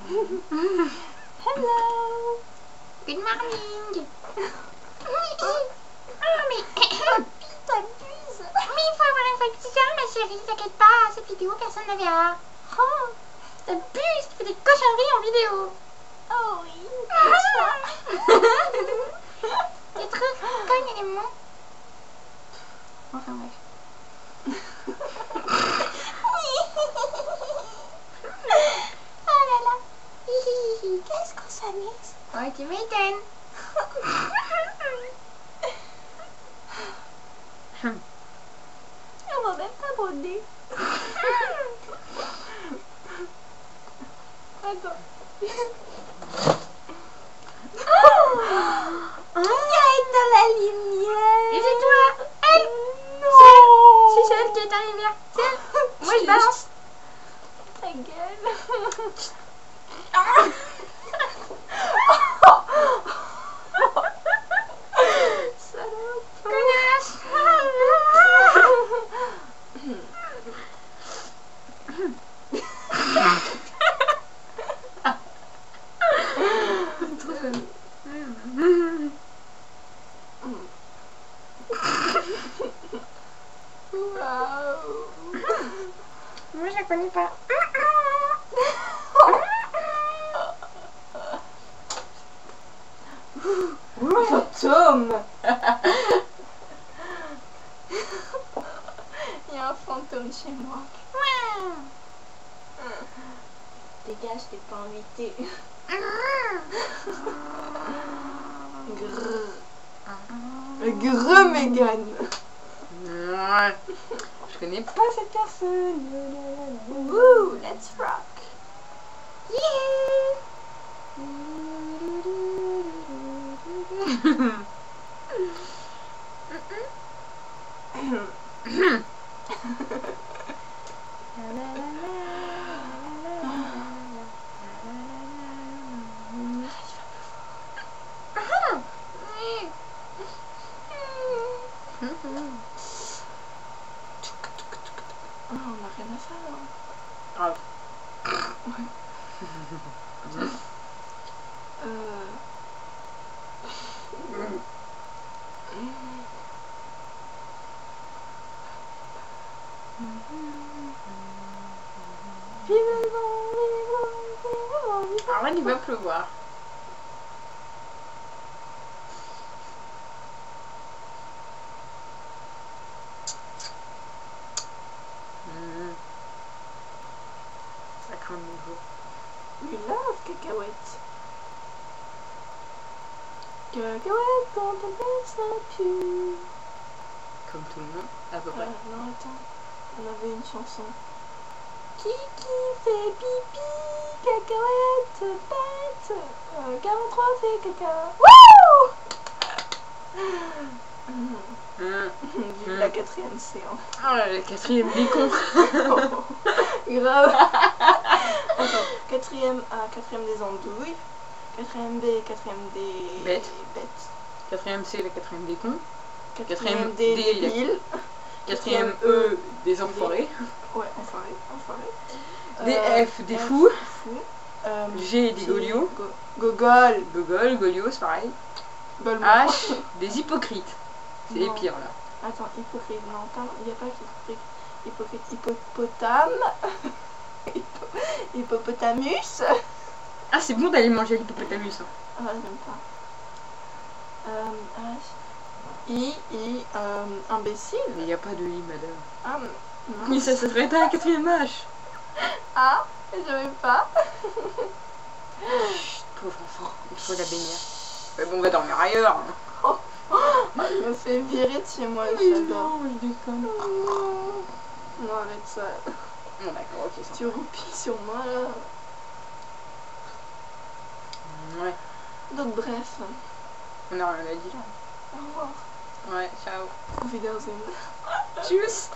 Hello. Good morning. Mais T'abuses. il faut avoir une fois de ça, ma chérie, t'inquiète pas, cette vidéo, personne ne verra. Oh, T'abuses, tu fais des cochonneries en vidéo. oh oui. Des trucs connes les mots. Enfin bref. Oh là là. Qu'est-ce qu'on s'amuse? Ouais, tu m'étonnes. On va même pas broder. Attends. Il y a dans la lumière. Et c'est toi, elle. Non. Si c'est elle qui est en lumière. C'est elle. Moi je balance. Ta gueule. Connasse. Trop fun. Moi je la connais pas. Fantôme. Il y a un fantôme chez moi. Dégage, t'es pas invité. Grrr, Megan. Ouais. Je connais pas cette personne. Woo, let's rock. On n'a rien à faire. Grave. Arrête, il va pleuvoir. Ça craint de nouveau. We love cacahuètes. Cacahuètes quand on baisse la pue. Comme tout le monde, à peu près. Non, attends. On avait une chanson. Kiki fait pipi, cacahuète bête. 43 fait caca. Wouh! La 4ème séance. Oh là, le quatrième bacon. Grave. Attends, 4ème A, 4ème des andouilles. 4ème B, 4ème des Bêtes. bêtes. Quatrième C, le quatrième bacon. 4ème D, D, débiles. Quatrième E, des enfoirés. Ouais, enfoirés. Des F, des fous. G, des G, golios. Gogol. Gogol, golios, pareil. Golemont. H, des hypocrites. C'est les Non. pires là. Attends, hypocrite, non, il n'y a pas hypocrite. Hippopotame. Hippopotamus. Ah, c'est bon d'aller manger l'hippopotamus. Hein. Ah, j'aime pas. Imbécile. Mais il n'y a pas de I, madame. Ah, Oui, non. ça serait un quatrième H. Ah, je veux pas. Chut, pauvre enfant, il faut la bénir. Mais bon, on va dormir ailleurs. Hein. Je me fais virer de chez moi, Oui, j'adore. non, je déconne. Non, arrête ça. Bon, d'accord, ok, ça. Tu roupies sur moi, là. Ouais, Donc, bref. on n'a rien à dire. Au revoir. Ouais, ciao. Auf Wiedersehen. Tschüss.